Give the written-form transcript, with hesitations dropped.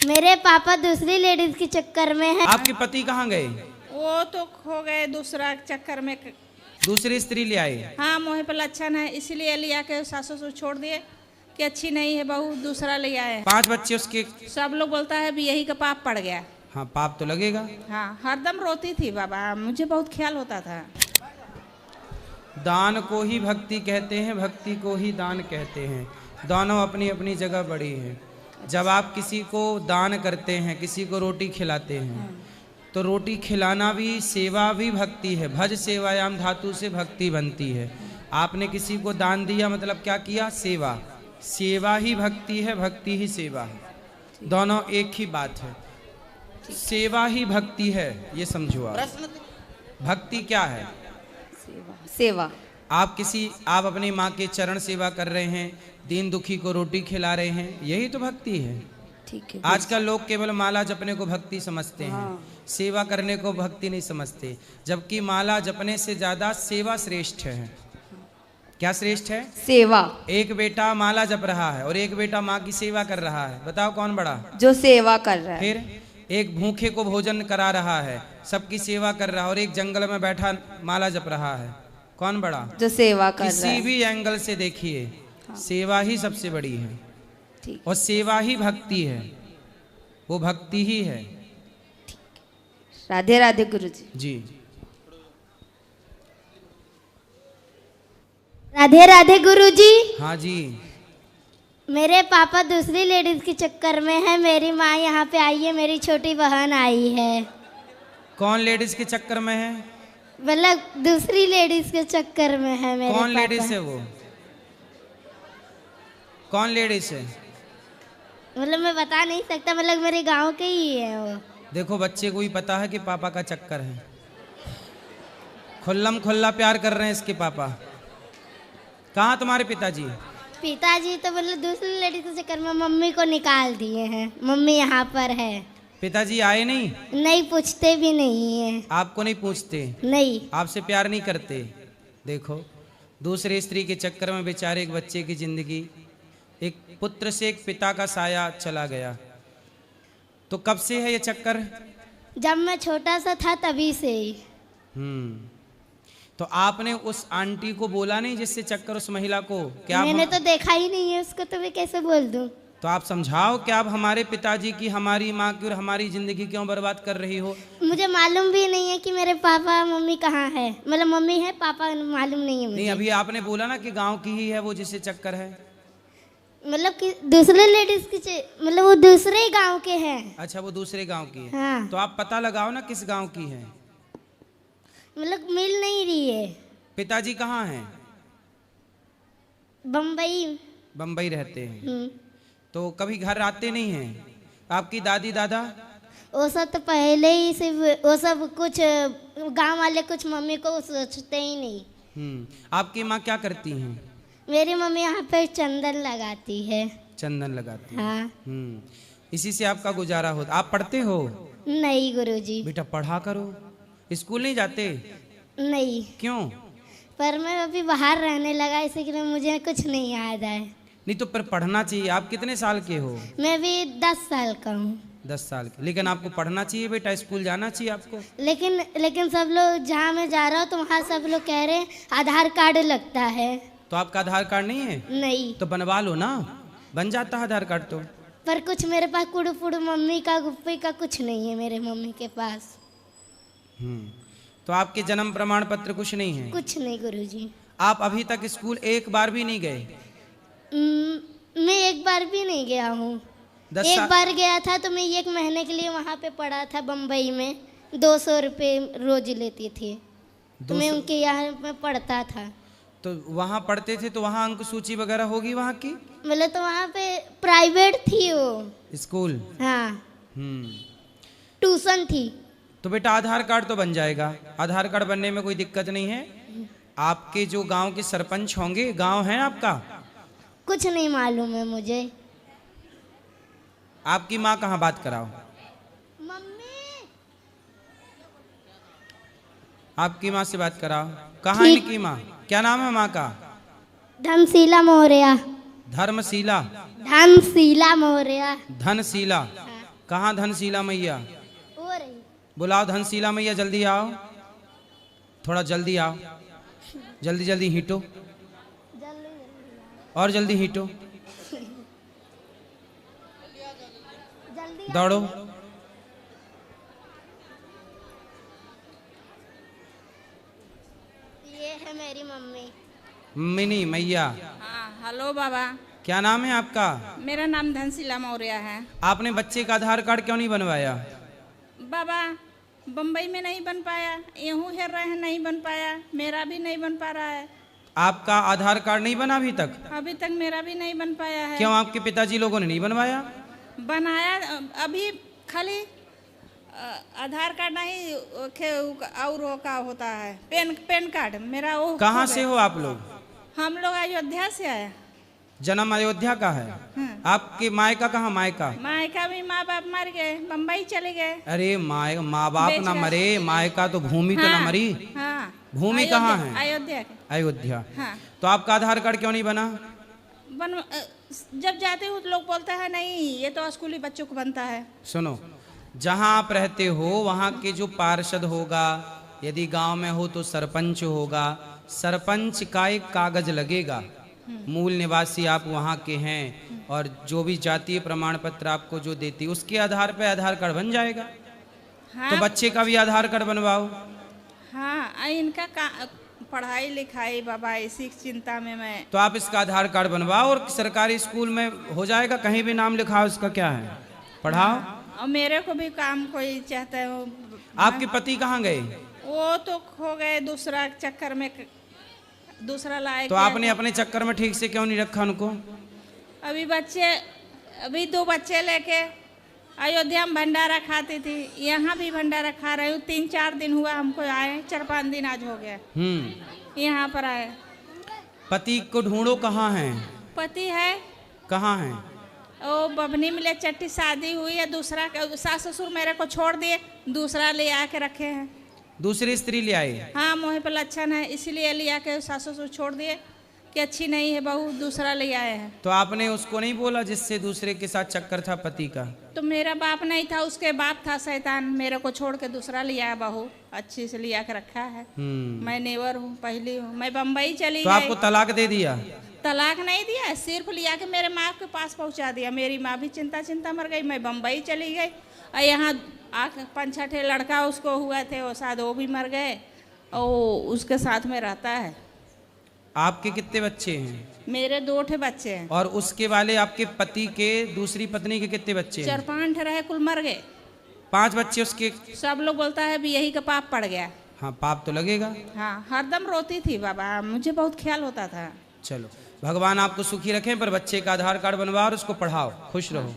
मेरे पापा दूसरी लेडीज के चक्कर में है। आपके पति कहाँ गए? वो तो खो गए दूसरा चक्कर में। दूसरी स्त्री ले आए? हाँ, मोहे पर लक्षण है इसलिए लिया के सासू ससुर छोड़ दिए कि अच्छी नहीं है बहू, दूसरा ले आए। 5 बच्चे उसके? सब लोग बोलता है भी यही का पाप पड़ गया। हाँ, पाप तो लगेगा। हाँ, हरदम रोती थी बाबा, मुझे बहुत ख्याल होता था। दान को ही भक्ति कहते हैं, भक्ति को ही दान कहते हैं। दोनों अपनी अपनी जगह बड़ी हैं। जब आप किसी को दान करते हैं, किसी को रोटी खिलाते हैं, तो रोटी खिलाना भी सेवा भी भक्ति है। भज सेवायाम धातु से भक्ति बनती है। आपने किसी को दान दिया मतलब क्या किया? सेवा। सेवा ही भक्ति है, भक्ति ही सेवा है। दोनों एक ही बात है। सेवा ही भक्ति है, ये समझो आप। भक्ति क्या है? सेवा। आप अपनी माँ के चरण सेवा कर रहे हैं, दीन दुखी को रोटी खिला रहे हैं, यही तो भक्ति है। ठीक है। आजकल लोग केवल माला जपने को भक्ति समझते हैं। हाँ। सेवा करने को भक्ति नहीं समझते, जबकि माला जपने से ज्यादा सेवा श्रेष्ठ है। क्या श्रेष्ठ है? सेवा। एक बेटा माला जप रहा है और एक बेटा माँ की सेवा कर रहा है, बताओ कौन बड़ा? जो सेवा कर रहा है। फिर एक भूखे को भोजन करा रहा है, सबकी सेवा कर रहा है, और एक जंगल में बैठा माला जप रहा है, कौन बड़ा? जो सेवा कर रहा किसी है। भी एंगल से देखिए, सेवा ही सबसे बड़ी है। ठीक। और सेवा ही भक्ति है, वो भक्ति ही है। राधे राधे गुरुजी। जी। राधे राधे गुरुजी। हाँ जी। मेरे पापा दूसरी लेडीज के चक्कर में है। मेरी माँ यहाँ पे आई है, मेरी छोटी बहन आई है। कौन लेडीज के चक्कर में है? मतलब दूसरी लेडीज के चक्कर में है मेरे कौन पापा। लेडीज है वो? कौन लेडीज है? मतलब मैं बता नहीं सकता, मतलब मेरे गांव के ही है वो। देखो, बच्चे को ही पता है कि पापा का चक्कर है। खुल्लम खुल्ला प्यार कर रहे हैं इसके पापा। कहाँ तुम्हारे पिताजी? पिताजी तो मतलब दूसरी लेडीज के चक्कर में मम्मी को निकाल दिए हैं। मम्मी यहाँ पर है। पिताजी आए नहीं? नहीं, पूछते भी नहीं है। आपको नहीं पूछते? नहीं। आपसे प्यार नहीं करते? देखो, दूसरे स्त्री के चक्कर में बेचारे एक बच्चे की जिंदगी, एक पुत्र से एक पिता का साया चला गया। तो कब से है ये चक्कर? जब मैं छोटा सा था तभी से ही। तो आपने उस आंटी को बोला नहीं जिससे चक्कर, उस महिला को? क्या मैंने तो देखा ही नहीं है उसको, तो मैं कैसे बोल दूं? तो आप समझाओ कि आप हमारे पिताजी की, हमारी माँ की और हमारी जिंदगी क्यों बर्बाद कर रही हो? मुझे मालूम भी नहीं है कि मेरे पापा मम्मी कहाँ है। मतलब मम्मी है, पापा मालूम नहीं है मुझे। नहीं, अभी आपने बोला ना कि गांव की ही है वो जिससे चक्कर है। मतलब कि दूसरे लेडीज की, मतलब वो दूसरे ही गांव के हैं। अच्छा, वो दूसरे गांव की है। हाँ। तो आप पता लगाओ ना किस गांव की है। मतलब मिल नहीं रही है। पिताजी कहाँ हैं? बम्बई। बम्बई रहते हैं। तो कभी घर आते नहीं हैं? आपकी दादी दादा? वो सब तो पहले ही सिर्फ वो सब कुछ गांव वाले कुछ मम्मी को सोचते ही नहीं। आपकी माँ क्या करती हैं? मेरी मम्मी यहाँ पे चंदन लगाती है। चंदन लगाती है। हाँ। इसी से आपका गुजारा होता। आप पढ़ते हो? नहीं गुरुजी। बेटा पढ़ा करो। स्कूल नहीं जाते? नहीं। क्यों? पर मैं अभी बाहर रहने लगा, इसीलिए मुझे कुछ नहीं याद आए। नहीं तो पर पढ़ना चाहिए। आप कितने साल के हो? मैं भी 10 साल का हूँ। 10 साल के। लेकिन आपको पढ़ना चाहिए बेटा, स्कूल जाना चाहिए आपको। लेकिन सब लोग, जहाँ मैं जा रहा हूँ तो वहाँ सब लोग कह रहे हैं आधार कार्ड लगता है। तो आपका आधार कार्ड नहीं है? नहीं। तो बनवा लो ना, बन जाता है आधार कार्ड तो। पर कुछ मेरे पास कुड़ू फुड़ू मम्मी का गुप्पी का कुछ नहीं है मेरे मम्मी के पास। तो आपके जन्म प्रमाण पत्र कुछ नहीं है? कुछ नहीं गुरुजी। आप अभी तक स्कूल एक बार भी नहीं गए? मैं एक बार भी नहीं गया हूँ। एक बार गया था तो मैं 1 महीने के लिए वहाँ पे पढ़ा था बम्बई में। 200 रुपये रोज लेती थी, तो मैं उनके यहाँ में पढ़ता था। तो वहाँ पढ़ते थे तो वहाँ अंक सूची वगैरह होगी वहाँ की? मतलब तो वहाँ पे प्राइवेट थी वो स्कूल। हाँ। ट्यूशन थी। तो बेटा आधार कार्ड तो बन जाएगा। आधार कार्ड बनने में कोई दिक्कत नहीं है। आपके जो गांव के सरपंच होंगे, गांव है आपका? कुछ नहीं मालूम है मुझे। आपकी माँ कहाँ? बात कराओ। मम्मी। आपकी माँ से बात कराओ। कहाँ है इनकी माँ? क्या नाम है माँ का? धनशीला मौर्य। धर्मशीला? धनशीला मौर्य। धनशीला। कहाँ धनशीला मैया? हो रही। बुलाओ धनशीला मैया, जल्दी आओ, थोड़ा जल्दी आओ, जल्दी जल्दी हीटो, जल्दी और जल्दी हीटो, जल्दी दौड़ो। ये है मेरी मम्मी। मम्मी नहीं, मैया। हाँ हेलो बाबा, क्या नाम है आपका? मेरा नाम धनशीला मौर्य है। आपने बच्चे का आधार कार्ड क्यों नहीं बनवाया? बाबा बम्बई में नहीं बन पाया, यूँ हेर रहे हैं, नहीं बन पाया, मेरा भी नहीं बन पा रहा है। आपका आधार कार्ड नहीं बना अभी तक? अभी तक मेरा भी नहीं बन पाया है। क्यों, आपके पिताजी लोगों ने नहीं बनवाया? बनाया अभी खाली आधार कार्ड नहीं, और वो का होता है पैन कार्ड मेरा वो। कहाँ से हो आप लोग? हम लोग अयोध्या से आए। जन्म अयोध्या का है? हाँ। आपके मायका कहाँ? मायका? मायका भी माँ बाप मर गए, बम्बई चले गए। अरे माँ बाप ना मरे, मायका तो भूमि तो ना मरी। हाँ भूमि कहाँ है? अयोध्या के। अयोध्या। हाँ तो आपका आधार कार्ड क्यों नहीं बना? जब जाते हो तो लोग बोलते हैं नहीं ये तो स्कूली बच्चों को बनता है। सुनो, जहाँ आप रहते हो वहाँ के जो पार्षद होगा, यदि गांव में हो तो सरपंच होगा, सरपंच का एक कागज लगेगा, मूल निवासी आप वहाँ के हैं, और जो भी जातीय प्रमाण पत्र आपको जो देती है उसके आधार पे आधार कार्ड बन जाएगा। हाँ, तो बच्चे का भी आधार कार्ड बनवाओ। हाँ इनका पढ़ाई लिखाई बाबा इसी चिंता में मैं। तो आप इसका आधार कार्ड बनवाओ और सरकारी स्कूल में हो जाएगा, कहीं भी नाम लिखाओ, इसका क्या है, पढ़ाओ। और मेरे को भी काम कोई चाहता है। आपके पति कहाँ गए? वो तो खो गए दूसरा चक्कर में, दूसरा लाए। तो आपने अपने चक्कर में ठीक से क्यों नहीं रखा उनको? अभी 2 बच्चे लेके अयोध्या में भंडारा खाती थी, यहाँ भी भंडारा खा रही हूँ। 3-4 दिन हुआ हमको आए, 4-5 दिन आज हो गया यहाँ पर आए। पति को ढूंढो, कहाँ है? पति है, कहाँ है? ओ बबनी मिले चट्टी, शादी हुई है, दूसरा सास ससुर मेरे को छोड़ दिए, दूसरा ले आके रखे हैं। दूसरी स्त्री ले आए? हाँ मुँह पे लक्षण है, इसलिए ले आके सास ससुर छोड़ दिए कि अच्छी नहीं है बहू, दूसरा ले आए हैं। तो आपने उसको नहीं बोला जिससे दूसरे के साथ चक्कर था पति का? तो मेरा बाप नहीं था, उसके बाप था शैतान, मेरे को छोड़ के दूसरा लिया बहू, अच्छी से लिया के रखा है। मैं नेवर हूँ, पहली हूँ, मैं बम्बई चली तो गई। आपको तलाक दे दिया? तलाक नहीं दिया, सिर्फ लिया के मेरे माँ के पास पहुँचा दिया। मेरी माँ भी चिंता मर गई, मैं बम्बई चली गई। और यहाँ 5-6 लड़का उसको हुआ थे, वो शायद वो भी मर गए, और उसके साथ में रहता है। आपके कितने बच्चे हैं? मेरे 2 बच्चे हैं। और उसके वाले आपके पति के दूसरी पत्नी के कितने बच्चे हैं? 4-5 रहे, कुल मर गए। 5 बच्चे उसके? सब लोग बोलता है भी यही का पाप पड़ गया। हाँ, पाप तो लगेगा। हाँ हरदम रोती थी बाबा, मुझे बहुत ख्याल होता था। चलो, भगवान आपको सुखी रखें, पर बच्चे का आधार कार्ड बनवाओ और उसको पढ़ाओ, खुश रहो।